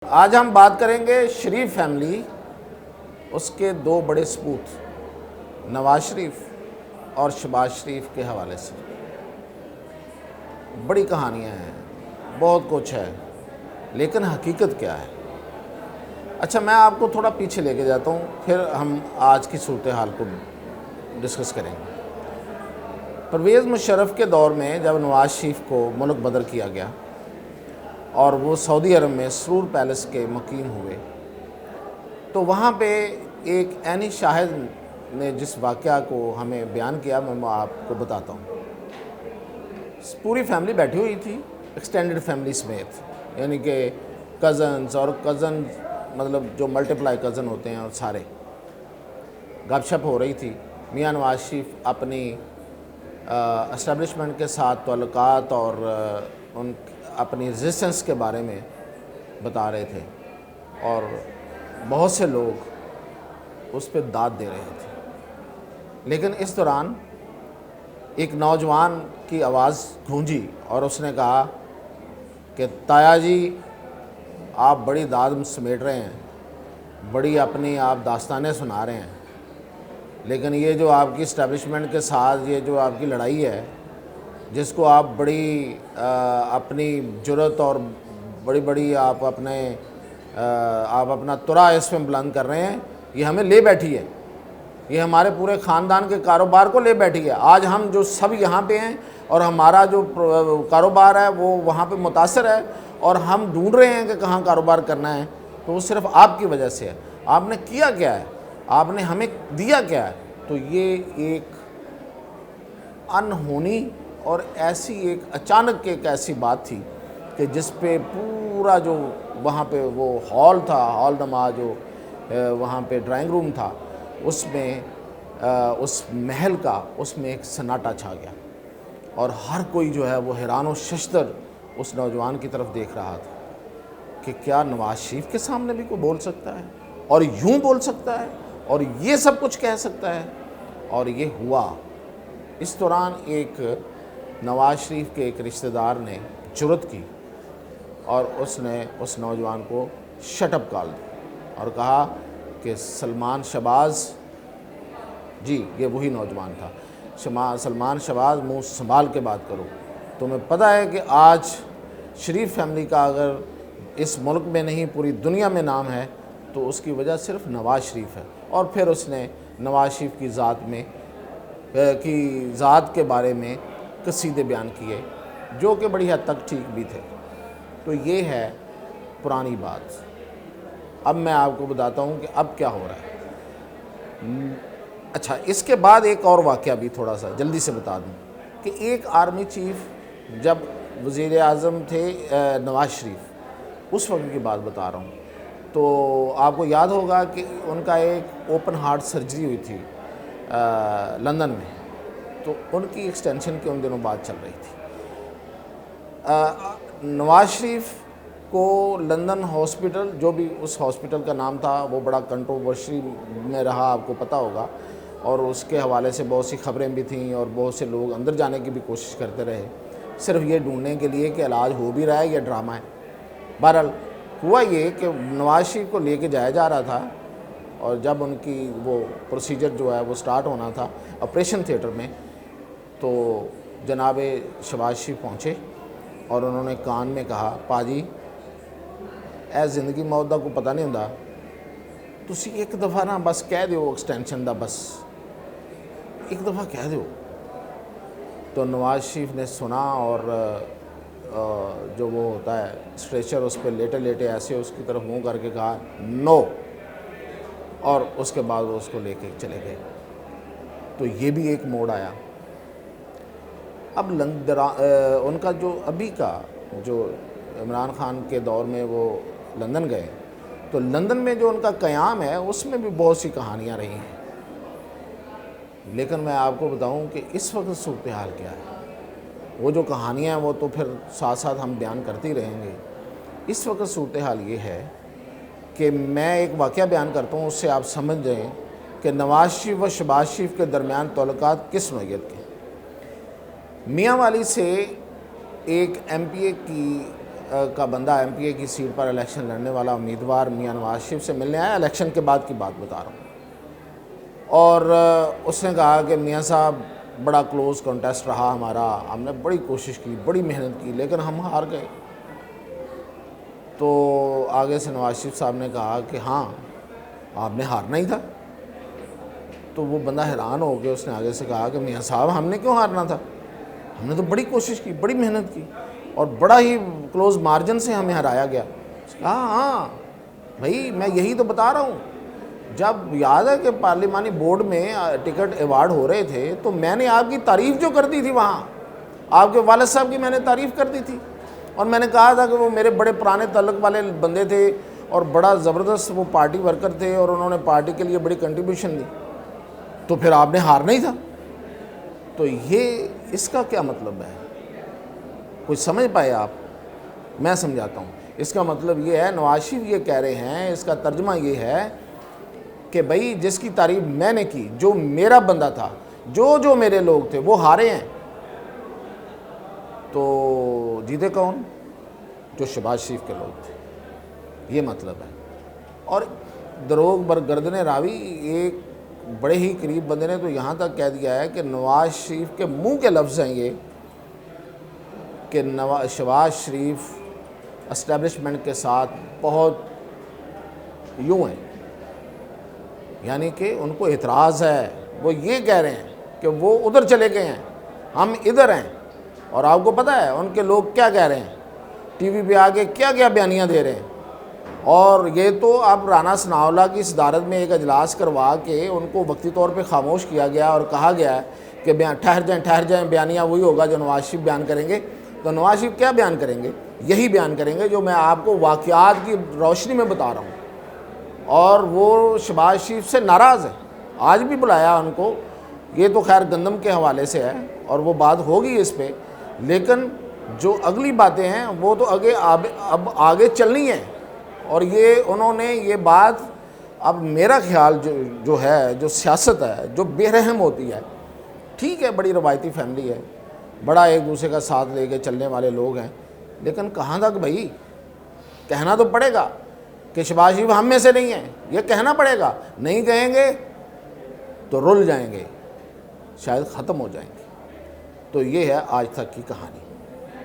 آج ہم بات کریں گے شریف فیملی، اس کے دو بڑے سپوت نواز شریف اور شہباز شریف کے حوالے سے۔ بڑی کہانیاں ہیں، بہت کچھ ہے، لیکن حقیقت کیا ہے؟ اچھا، میں آپ کو تھوڑا پیچھے لے کے جاتا ہوں، پھر ہم آج کی صورتحال کو ڈسکس کریں گے۔ پرویز مشرف کے دور میں جب نواز شریف کو ملک بدر کیا گیا اور وہ سعودی عرب میں سرور پیلس کے مقیم ہوئے، تو وہاں پہ ایک عینی شاہد نے جس واقعہ کو ہمیں بیان کیا، میں آپ کو بتاتا ہوں۔ پوری فیملی بیٹھی ہوئی تھی، ایکسٹینڈڈ فیملی سمیت، یعنی کہ کزنز اور کزن مطلب جو ملٹیپلائی کزن ہوتے ہیں، اور سارے گپ شپ ہو رہی تھی۔ میاں نواز شریف اپنی اسٹیبلشمنٹ کے ساتھ تعلقات اور ان اپنی ایگزسٹنس کے بارے میں بتا رہے تھے، اور بہت سے لوگ اس پہ داد دے رہے تھے۔ لیکن اس دوران ایک نوجوان کی آواز گونجی اور اس نے کہا کہ تایا جی، آپ بڑی داد سمیٹ رہے ہیں، بڑی اپنی آپ داستانیں سنا رہے ہیں، لیکن یہ جو آپ کی اسٹیبلشمنٹ کے ساتھ یہ جو آپ کی لڑائی ہے، جس کو آپ بڑی اپنی جرت اور بڑی بڑی آپ اپنا ترا اس میں بلند کر رہے ہیں، یہ ہمیں لے بیٹھی ہے، یہ ہمارے پورے خاندان کے کاروبار کو لے بیٹھی ہے۔ آج ہم جو سب یہاں پہ ہیں اور ہمارا جو کاروبار ہے وہ وہاں پہ متاثر ہے، اور ہم ڈھونڈ رہے ہیں کہ کہاں کاروبار کرنا ہے، تو وہ صرف آپ کی وجہ سے ہے۔ آپ نے کیا کیا ہے؟ آپ نے ہمیں دیا کیا ہے؟ تو یہ ایک انہونی اور ایسی ایک اچانک ایک ایسی بات تھی کہ جس پہ پورا جو وہاں پہ وہ ہال تھا، ہال نما جو وہاں پہ ڈرائنگ روم تھا، اس میں اس محل کا اس میں ایک سناٹا چھا گیا، اور ہر کوئی جو ہے وہ حیران و ششدر اس نوجوان کی طرف دیکھ رہا تھا کہ کیا نواز شریف کے سامنے بھی کوئی بول سکتا ہے، اور یوں بول سکتا ہے، اور یہ سب کچھ کہہ سکتا ہے؟ اور یہ ہوا۔ اس دوران ایک نواز شریف کے ایک رشتہ دار نے جرت کی اور اس نے اس نوجوان کو شٹ اپ کال دی اور کہا کہ سلمان شہباز جی، یہ وہی نوجوان تھا، سلمان شہباز، منہ سنبھال کے بات کرو، تمہیں پتہ ہے کہ آج شریف فیملی کا اگر اس ملک میں نہیں پوری دنیا میں نام ہے تو اس کی وجہ صرف نواز شریف ہے۔ اور پھر اس نے نواز شریف کی ذات کے بارے میں قصیدے بیان کیے، جو کہ بڑی حد تک ٹھیک بھی تھے۔ تو یہ ہے پرانی بات۔ اب میں آپ کو بتاتا ہوں کہ اب کیا ہو رہا ہے۔ اچھا، اس کے بعد ایک اور واقعہ بھی تھوڑا سا جلدی سے بتا دوں کہ ایک آرمی چیف جب وزیر اعظم تھے نواز شریف، اس وقت کی بات بتا رہا ہوں، تو آپ کو یاد ہوگا کہ ان کا ایک اوپن ہارٹ سرجری ہوئی تھی لندن میں، تو ان کی ایکسٹینشن کی ان دنوں بات چل رہی تھی۔ نواز شریف کو لندن ہاسپٹل، جو بھی اس ہاسپٹل کا نام تھا، وہ بڑا کنٹروورشی میں رہا، آپ کو پتہ ہوگا، اور اس کے حوالے سے بہت سی خبریں بھی تھیں اور بہت سے لوگ اندر جانے کی بھی کوشش کرتے رہے، صرف یہ ڈھونڈنے کے لیے کہ علاج ہو بھی رہا ہے یا ڈرامہ ہے۔ بہرحال ہوا یہ کہ نواز شریف کو لے کے جایا جا رہا تھا، اور جب ان کی وہ پروسیجر جو ہے وہ سٹارٹ ہونا تھا آپریشن تھیٹر میں، تو جناب شہباز شریف پہنچے اور انہوں نے کان میں کہا، پا جی اے زندگی موت دا کو پتہ نہیں ہوندا، تسی ایک دفعہ نا بس کہہ دیو ایکسٹینشن دا، بس ایک دفعہ کہہ دیو۔ تو نواز شریف نے سنا، اور جو وہ ہوتا ہے اسٹریچر، اس پہ لیٹے لیٹے ایسے اس کی طرف منہ کر کے کہا نو، اور اس کے بعد وہ اس کو لے کے چلے گئے۔ تو یہ بھی ایک موڑ آیا۔ اب ان کا جو ابھی کا جو عمران خان کے دور میں وہ لندن گئے، تو لندن میں جو ان کا قیام ہے اس میں بھی بہت سی کہانیاں رہی ہیں، لیکن میں آپ کو بتاؤں کہ اس وقت صورتحال کیا ہے۔ وہ جو کہانیاں ہیں وہ تو پھر ساتھ ساتھ ہم بیان کرتے ہی رہیں گے۔ اس وقت صورتحال یہ ہے کہ میں ایک واقعہ بیان کرتا ہوں، اس سے آپ سمجھ جائیں کہ نواز شریف و شہباز شریف کے درمیان تعلقات کس نوعیت کے۔ میاں والی سے ایک ایم پی اے کی کا بندہ ایم پی اے کی سیٹ پر الیکشن لڑنے والا امیدوار میاں نواز شریف سے ملنے آیا، الیکشن کے بعد کی بات بتا رہا ہوں، اور اس نے کہا کہ میاں صاحب بڑا کلوز کنٹیسٹ رہا ہمارا، ہم نے بڑی کوشش کی، بڑی محنت کی، لیکن ہم ہار گئے۔ تو آگے سے نواز شریف صاحب نے کہا کہ ہاں آپ نے ہارنا ہی تھا۔ تو وہ بندہ حیران ہو گیا، اس نے آگے سے کہا کہ میاں صاحب ہم نے کیوں ہارنا تھا، ہم نے تو بڑی کوشش کی، بڑی محنت کی، اور بڑا ہی کلوز مارجن سے ہمیں ہرایا گیا۔ ہاں بھائی میں یہی تو بتا رہا ہوں، جب یاد ہے کہ پارلیمانی بورڈ میں ٹکٹ ایوارڈ ہو رہے تھے تو میں نے آپ کی تعریف جو کر دی تھی، وہاں آپ کے والد صاحب کی میں نے تعریف کر دی تھی، اور میں نے کہا تھا کہ وہ میرے بڑے پرانے تعلق والے بندے تھے اور بڑا زبردست وہ پارٹی ورکر تھے اور انہوں نے پارٹی کے لیے بڑی کنٹریبیوشن دی، تو پھر آپ نے ہارنا ہی تھا۔ تو یہ اس کا کیا مطلب ہے، کچھ سمجھ پائے آپ؟ میں سمجھاتا ہوں۔ اس کا مطلب یہ ہے، نواز شریف یہ کہہ رہے ہیں، اس کا ترجمہ یہ ہے کہ بھائی جس کی تعریف میں نے کی، جو میرا بندہ تھا، جو میرے لوگ تھے وہ ہارے ہیں، تو جیتے کون؟ جو شہباز شریف کے لوگ تھے، یہ مطلب ہے۔ اور دروغ برگردن راوی ایک بڑے ہی قریب بندے نے تو یہاں تک کہہ دیا ہے کہ نواز شریف کے منہ کے لفظ ہیں یہ کہ شہباز شریف اسٹیبلشمنٹ کے ساتھ بہت یوں ہیں، یعنی کہ ان کو اعتراض ہے، وہ یہ کہہ رہے ہیں کہ وہ ادھر چلے گئے ہیں، ہم ادھر ہیں۔ اور آپ کو پتہ ہے ان کے لوگ کیا کہہ رہے ہیں، ٹی وی پہ آگے کیا کیا بیانیاں دے رہے ہیں۔ اور یہ تو اب رانا ثناءاللہ کی صدارت میں ایک اجلاس کروا کے ان کو وقتی طور پہ خاموش کیا گیا اور کہا گیا ہے کہ ٹھہر جائیں، بیانیہ وہی ہوگا جو نواز شریف بیان کریں گے۔ تو نواز شریف کیا بیان کریں گے؟ یہی بیان کریں گے جو میں آپ کو واقعات کی روشنی میں بتا رہا ہوں۔ اور وہ شہباز شریف سے ناراض ہے، آج بھی بلایا ان کو، یہ تو خیر گندم کے حوالے سے ہے اور وہ بات ہوگی اس پہ، لیکن جو اگلی باتیں ہیں وہ تو اب آگے چلنی ہیں۔ اور یہ انہوں نے یہ بات، اب میرا خیال جو ہے، جو سیاست ہے، جو بے رحم ہوتی ہے، ٹھیک ہے بڑی روایتی فیملی ہے، بڑا ایک دوسرے کا ساتھ لے کے چلنے والے لوگ ہیں، لیکن کہاں تک بھائی، کہنا تو پڑے گا کہ شہباز شریف ہم میں سے نہیں ہیں، یہ کہنا پڑے گا۔ نہیں کہیں گے تو رل جائیں گے، شاید ختم ہو جائیں گے۔ تو یہ ہے آج تک کی کہانی۔